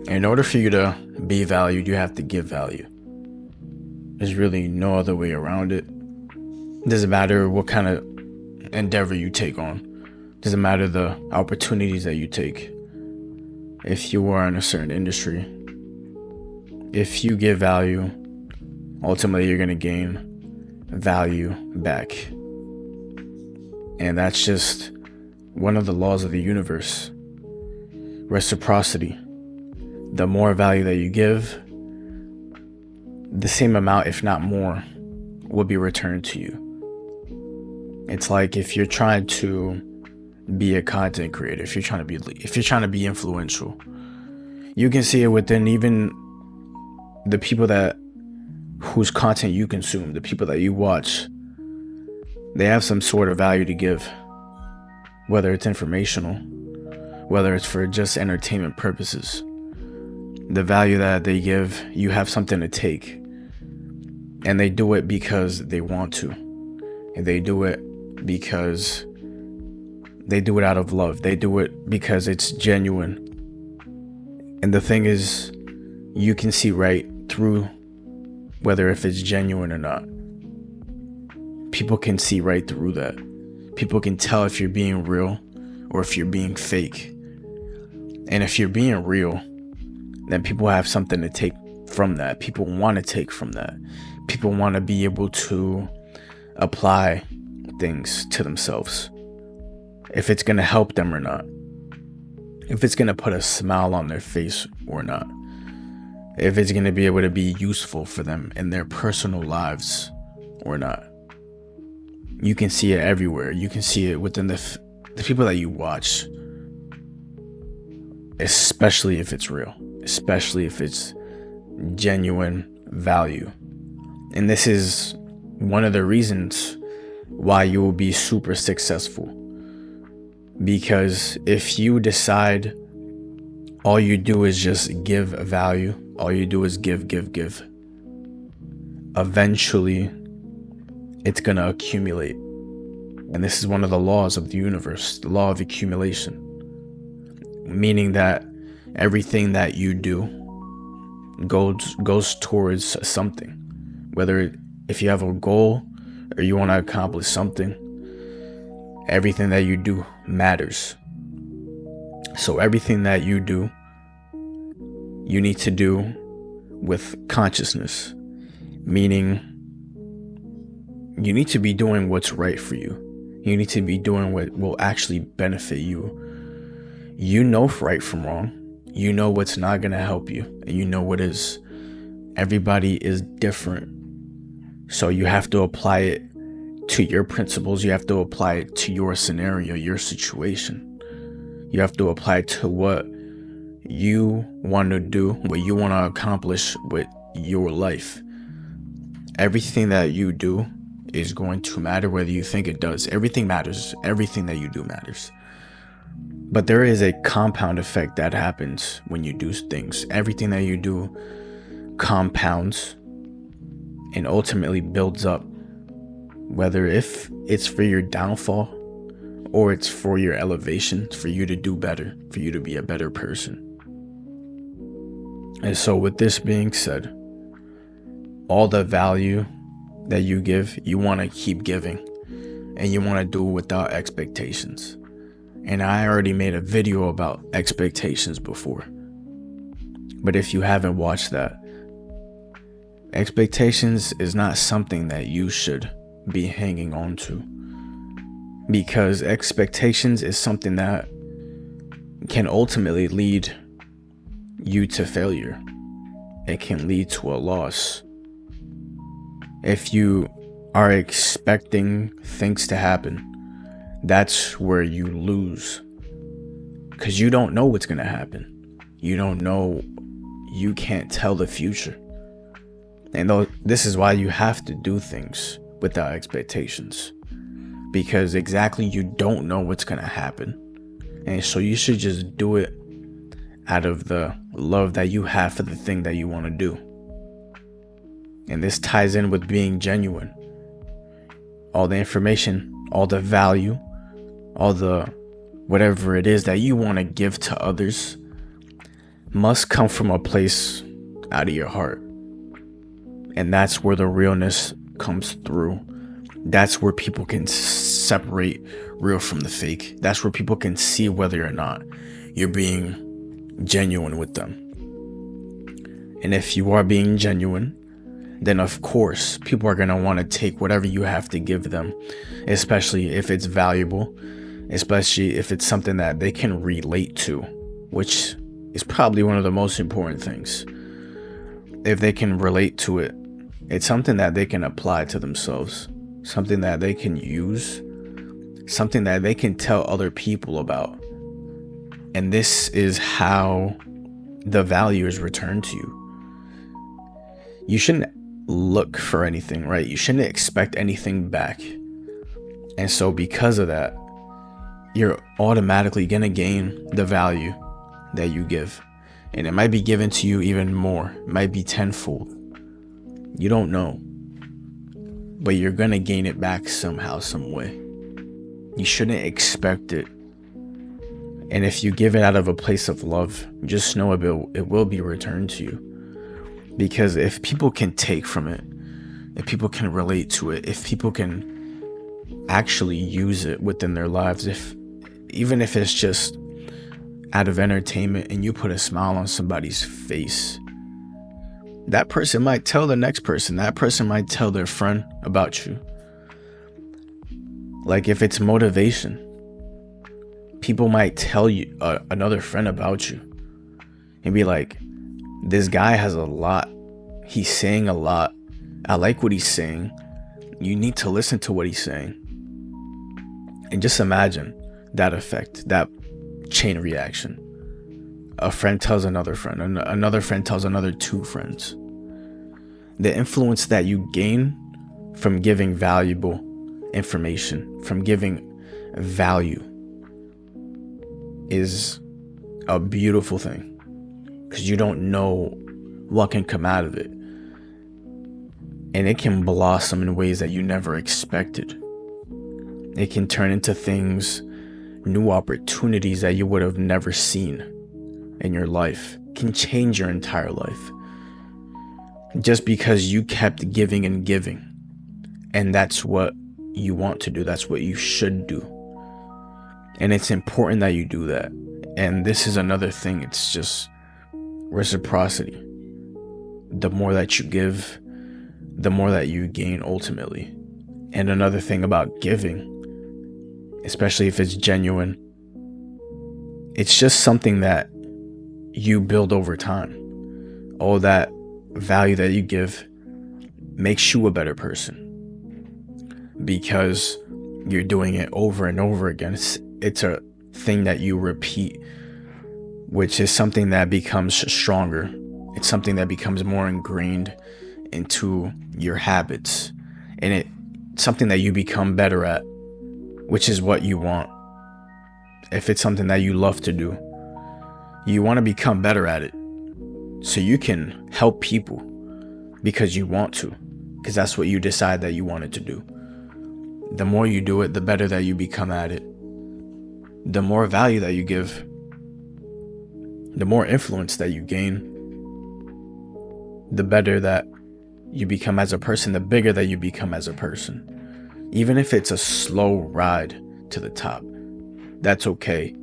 In order for you to be valued, you have to give value. There's really no other way around it. Doesn't matter what kind of endeavor you take on. Doesn't matter the opportunities that you take. If you are in a certain industry, if you give value, ultimately you're going to gain value back. And that's just one of the laws of the universe. Reciprocity. The more value that you give, the same amount, if not more, will be returned to you. It's like if you're trying to be a content creator, if you're trying to be influential, you can see it within even the people whose content you consume, the people that you watch. They have some sort of value to give, whether it's informational, whether it's for just entertainment purposes. The value that they give, you have something to take. And they do it because they want to. And they do it because they do it out of love. They do it because it's genuine. And the thing is, you can see right through whether if it's genuine or not. People can see right through that. People can tell if you're being real or if you're being fake. And if you're being real, then people have something to take from that. People want to take from that. People want to be able to apply things to themselves. If it's going to help them or not. If it's going to put a smile on their face or not. If it's going to be able to be useful for them in their personal lives or not. You can see it everywhere. You can see it within the people that you watch. Especially if it's real. Especially if it's genuine value. And this is one of the reasons why you will be super successful. Because if you decide all you do is just give value, all you do is give, eventually it's going to accumulate. And this is one of the laws of the universe, the law of accumulation. Meaning that everything that you do goes towards something. Whether if you have a goal or you want to accomplish something, everything that you do matters. So everything that you do, you need to do with consciousness. Meaning, you need to be doing what's right for you. You need to be doing what will actually benefit you. You know right from wrong. You know what's not going to help you. And you know what is. Everybody is different. So you have to apply it to your principles. You have to apply it to your scenario, your situation. You have to apply it to what you want to do, what you want to accomplish with your life. Everything that you do is going to matter whether you think it does. Everything matters. Everything that you do matters. But there is a compound effect that happens when you do things. Everything that you do compounds and ultimately builds up. Whether if it's for your downfall or it's for your elevation, for you to do better, for you to be a better person. And so with this being said, all the value that you give, you want to keep giving, and you want to do it without expectations. And I already made a video about expectations before. But if you haven't watched that, expectations is not something that you should be hanging on to. Because expectations is something that can ultimately lead you to failure. It can lead to a loss. If you are expecting things to happen, that's where you lose. Because you don't know what's going to happen. You don't know. You can't tell the future. And this is why you have to do things without expectations. Because exactly you don't know what's going to happen. And so you should just do it out of the love that you have for the thing that you want to do. And this ties in with being genuine. All the information, all the value, all the whatever it is that you want to give to others, must come from a place out of your heart. And that's where the realness comes through. That's where people can separate real from the fake. That's where people can see whether or not you're being genuine with them. And if you are being genuine, then of course people are going to want to take whatever you have to give them, especially if it's valuable, especially if it's something that they can relate to, which is probably one of the most important things. If they can relate to it, it's something that they can apply to themselves, something that they can use, something that they can tell other people about. And this is how the value is returned to you. You shouldn't look for anything, right? You shouldn't expect anything back. And so because of that, you're automatically going to gain the value that you give. And it might be given to you even more. It might be tenfold. You don't know. But you're going to gain it back somehow, some way. You shouldn't expect it. And if you give it out of a place of love, just know it will be returned to you. Because if people can take from it, if people can relate to it, if people can actually use it within their lives, even if it's just out of entertainment and you put a smile on somebody's face, that person might tell the next person, that person might tell their friend about you. Like if it's motivation, people might tell you another friend about you and be like, this guy has a lot. He's saying a lot. I like what he's saying. You need to listen to what he's saying. And just imagine that effect, that chain reaction. A friend tells another friend, another friend tells another two friends. The influence that you gain from giving valuable information, from giving value, is a beautiful thing. Because you don't know what can come out of it. And it can blossom in ways that you never expected. It can turn into things, new opportunities that you would have never seen in your life. It can change your entire life. Just because you kept giving and giving. And that's what you want to do. That's what you should do. And it's important that you do that. And this is another thing. It's just reciprocity. The more that you give, the more that you gain ultimately. And another thing about giving, especially if it's genuine, it's just something that you build over time. All that value that you give makes you a better person because you're doing it over and over again. It's a thing that you repeat, which is something that becomes stronger. It's something that becomes more ingrained into your habits, and it's something that you become better at, which is what you want. If it's something that you love to do, you want to become better at it so you can help people because you want to, because that's what you decide that you wanted to do. The more you do it, the better that you become at it. The more value that you give, the more influence that you gain, the better that you become as a person, the bigger that you become as a person. Even if it's a slow ride to the top, that's okay,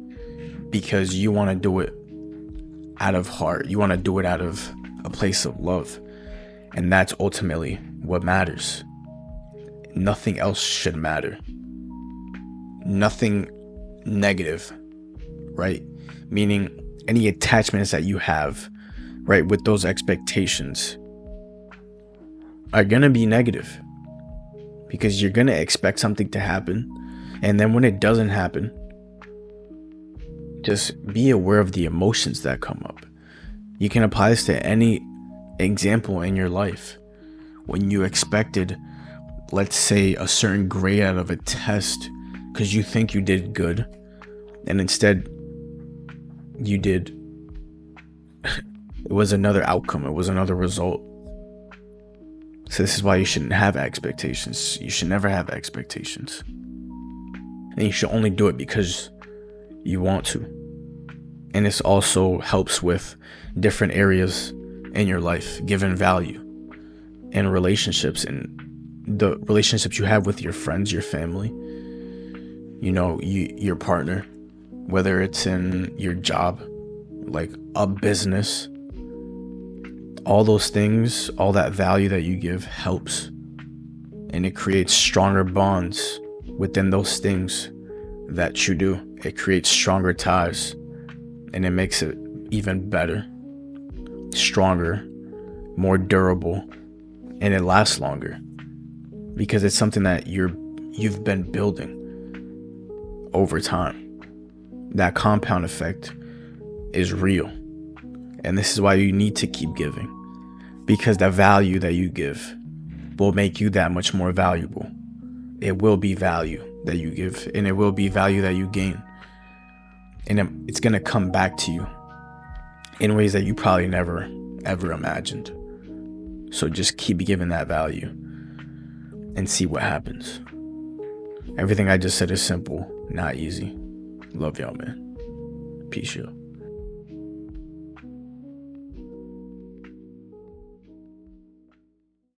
because you want to do it out of heart. You want to do it out of a place of love. And that's ultimately what matters. Nothing else should matter. Nothing negative, right? Meaning any attachments that you have, right, with those expectations are going to be negative because you're going to expect something to happen. And then when it doesn't happen, just be aware of the emotions that come up. You can apply this to any example in your life. When you expected, let's say, a certain grade out of a test because you think you did good, and instead you did, it was another outcome, it was another result. So this is why you shouldn't have expectations. You should never have expectations. And you should only do it because you want to. And this also helps with different areas in your life, giving value and relationships, and the relationships you have with your friends, your family, your partner, whether it's in your job, like a business. All those things, all that value that you give helps, and it creates stronger bonds within those things that you do. It creates stronger ties, and it makes it even better, stronger, more durable, and it lasts longer because it's something that you've been building over time. That compound effect is real, and this is why you need to keep giving, because the value that you give will make you that much more valuable. It will be value that you give, and it will be value that you gain, and it's going to come back to you in ways that you probably never ever imagined. So just keep giving that value and see what happens. Everything I just said is simple, not easy. Love y'all, man. Peace, y'all.